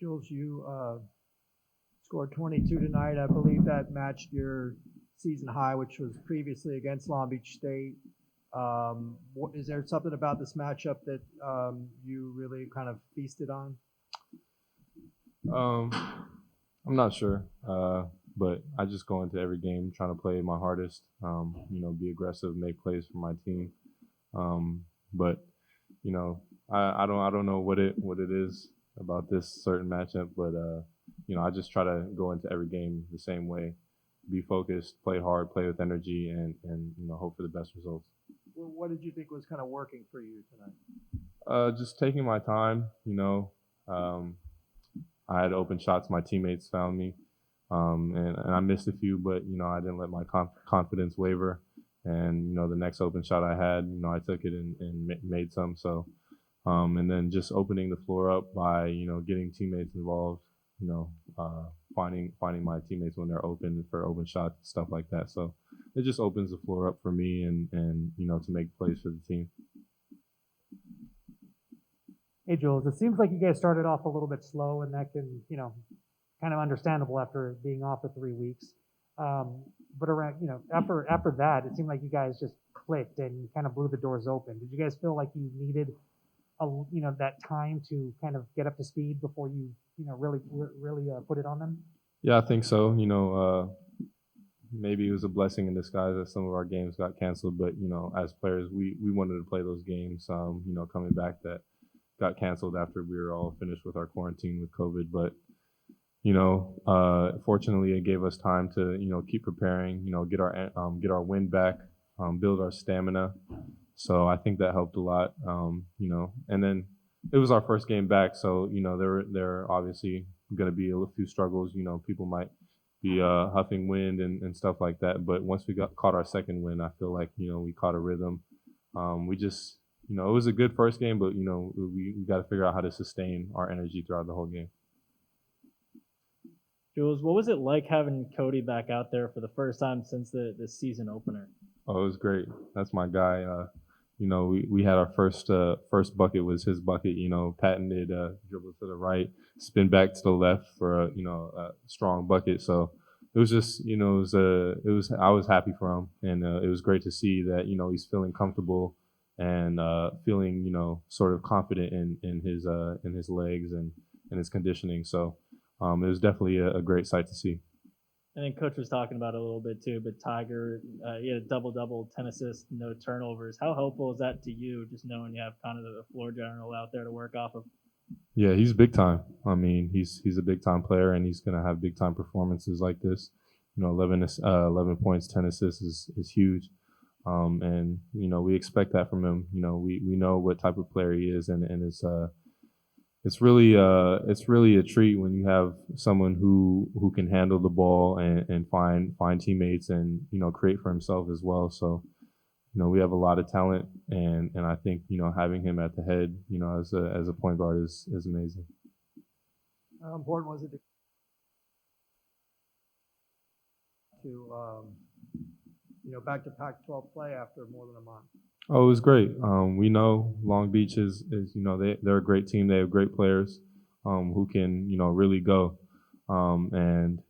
Jules, you scored 22 tonight. I believe that matched your season high, which was previously against Long Beach State. Is there something about this matchup that you really kind of feasted on? I'm not sure, but I just go into every game trying to play my hardest. Be aggressive, make plays for my team. But I don't know what it is about this certain matchup, but I just try to go into every game the same way, be focused, play hard, play with energy, and hope for the best results. Well, what did you think was kind of working for you tonight? Just taking my time. I had open shots. My teammates found me, and I missed a few, but I didn't let my confidence waver. And the next open shot I had, I took it and made some. So, and then just opening the floor up by getting teammates involved. Finding my teammates when they're open for open shots, stuff like that. So it just opens the floor up for me and to make plays for the team. Hey, Jules, it seems like you guys started off a little bit slow, and that can, kind of understandable after being off for 3 weeks. But around, after that, it seemed like you guys just clicked and kind of blew the doors open. Did you guys feel like you needed, that time to kind of get up to speed before you, really put it on them? Yeah, I think so. Maybe it was a blessing in disguise that some of our games got canceled, but as players, we wanted to play those games. Coming back that got canceled after we were all finished with our quarantine with COVID, but fortunately it gave us time to keep preparing, get our wind back, build our stamina. So I think that helped a lot. And then it was our first game back, so there are obviously going to be a few struggles. People might be huffing wind and stuff like that. But once we caught our second wind, I feel like we caught a rhythm. We just it was a good first game, but we got to figure out how to sustain our energy throughout the whole game. Jules, what was it like having Cody back out there for the first time since the season opener? Oh, it was great. That's my guy. We had our first bucket was his bucket. Patented dribble to the right, spin back to the left for a strong bucket. So it was just I was happy for him, and it was great to see that he's feeling comfortable and feeling sort of confident in his legs and his conditioning. So it was definitely a great sight to see. And then Coach was talking about it a little bit too, but Tiger, he had a double-double, 10 assists, no turnovers. How helpful is that to you, just knowing you have kind of the floor general out there to work off of? Yeah, he's big time. I mean, he's a big time player, and he's going to have big time performances like this. 11 points, 10 assists is huge. And we expect that from him. We know what type of player he is, and it's really a treat when you have someone who can handle the ball and find teammates and create for himself as well. So we have a lot of talent, and I think having him at the head as a point guard is amazing. How important was it to back to Pac-12 play after more than a month? Oh, it was great. We know Long Beach is they're a great team. They have great players who can really go. And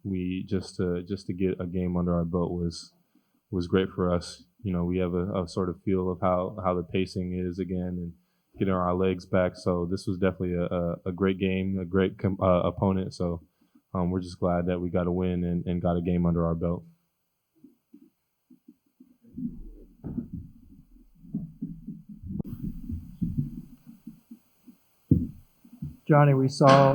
we just to get a game under our belt was great for us. We have a sort of feel of how the pacing is again and getting our legs back. So this was definitely a great game, a great opponent. So we're just glad that we got a win and got a game under our belt. Johnny, we saw.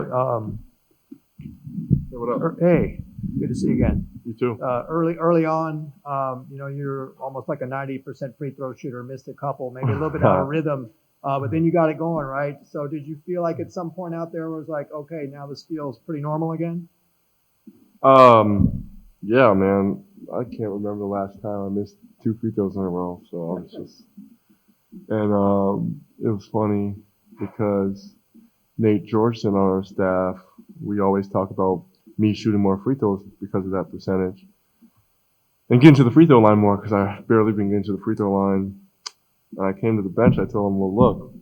Hey, what up? Hey, good to see you again. You too. Early on, you're almost like a 90% free throw shooter. Missed a couple, maybe a little bit out of rhythm, but then you got it going, right? So did you feel like at some point out there was like, okay, now this feels pretty normal again? Yeah, man. I can't remember the last time I missed 2 free throws in a row. So I was just, and it was funny because Nate Georgeson on our staff, we always talk about me shooting more free throws because of that percentage. And getting to the free throw line more because I barely been getting to the free throw line. And I came to the bench, I told him, well, look,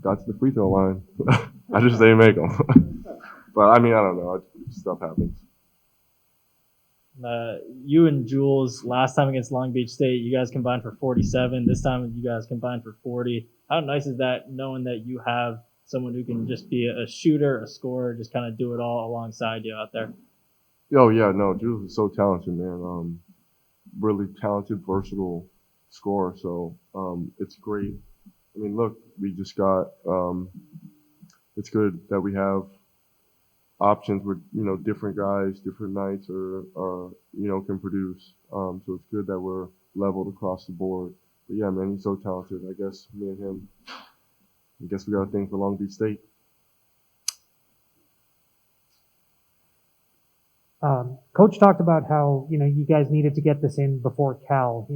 got to the free throw line. I just didn't make them. But I mean, I don't know. Stuff happens. You and Jules last time against Long Beach State, you guys combined for 47. This time you guys combined for 40. How nice is that knowing that you have someone who can just be a shooter, a scorer, just kind of do it all alongside you out there? Oh yeah, no, Jules is so talented, man. Really talented, versatile scorer. So it's great. I mean, look, we just got. It's good that we have options with different guys, different nights, or can produce. So it's good that we're leveled across the board. But yeah, man, he's so talented. I guess me and him. I guess we got a thing for Long Beach State. Coach talked about how you guys needed to get this in before Cal.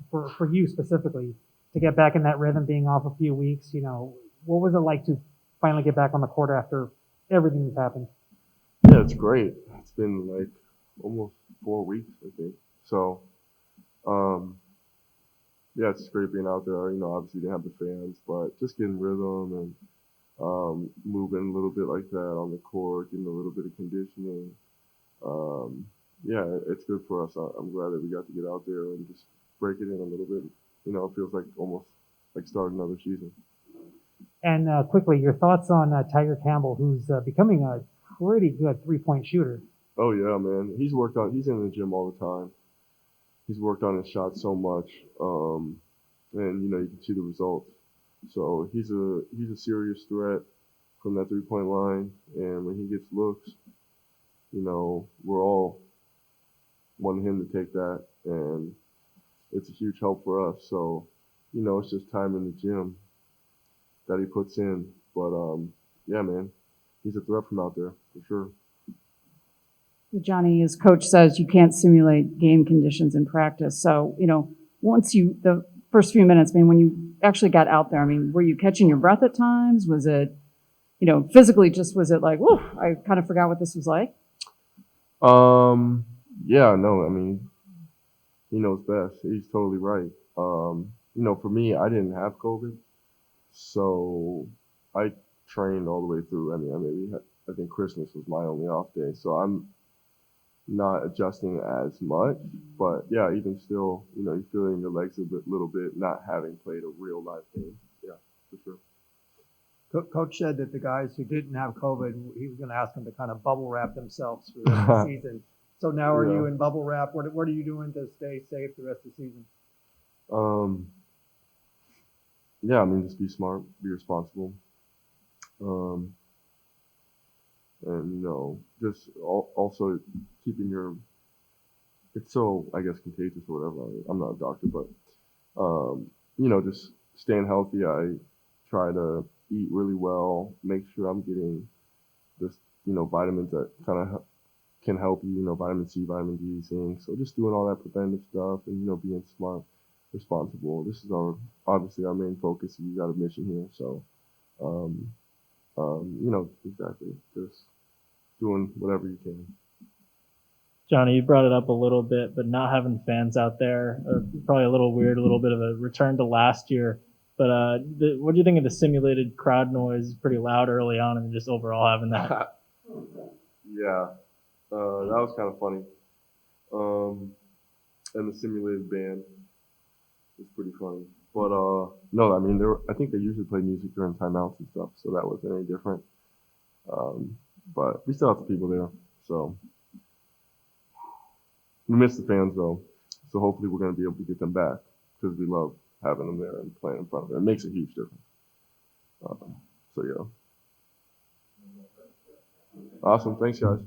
For you specifically to get back in that rhythm, being off a few weeks. What was it like to finally get back on the court after everything that's happened? Yeah, it's great. It's been like almost 4 weeks, I think. So, yeah, it's great being out there. Obviously they have the fans, but just getting rhythm and moving a little bit like that on the court, getting a little bit of conditioning. Yeah, it's good for us. I'm glad that we got to get out there and just break it in a little bit. It feels like almost like starting another season. And quickly, your thoughts on Tiger Campbell, who's becoming a pretty good three-point shooter. Oh yeah, man. He's in the gym all the time. He's worked on his shot so much, and you can see the results. So he's a serious threat from that 3-point line, and when he gets looks, we're all wanting him to take that, and it's a huge help for us. So, it's just time in the gym that he puts in. But yeah, man, he's a threat from out there for sure. Johnny, as coach says, you can't simulate game conditions in practice. So, once the first few minutes, when you actually got out there, were you catching your breath at times? Was it, physically was it like, whoa, I kind of forgot what this was like? Yeah, no, he knows best. He's totally right. For me, I didn't have COVID, so I trained all the way through. I think Christmas was my only off day, so I'm not adjusting as much. But yeah, even still, you feel it in your legs a little bit, not having played a real live game. Yeah, for sure. Coach said that the guys who didn't have COVID, he was going to ask them to kind of bubble wrap themselves for the rest of the season. So now are you in bubble wrap? What are you doing to stay safe the rest of the season? Yeah, just be smart, be responsible. And just also keeping it's so, I guess, contagious or whatever. I'm not a doctor, but just staying healthy. I try to eat really well, make sure I'm getting this, vitamins that kind of can help you, vitamin C, vitamin D, zinc. So just doing all that preventive stuff and, being smart, responsible. This is obviously our main focus. You got a mission here. So, exactly. Just doing whatever you can. Johnny, you brought it up a little bit, but not having fans out there, probably a little weird, a little bit of a return to last year. But what do you think of the simulated crowd noise? Pretty loud early on, and just overall having that. Yeah, that was kind of funny. And the simulated band was pretty funny. But no, I think they usually play music during timeouts and stuff, so that wasn't any different. But we still have the people there, so we miss the fans though. So hopefully we're going to be able to get them back because we love having them there and playing in front of them. It makes a huge difference. So yeah. Awesome. Thanks, guys.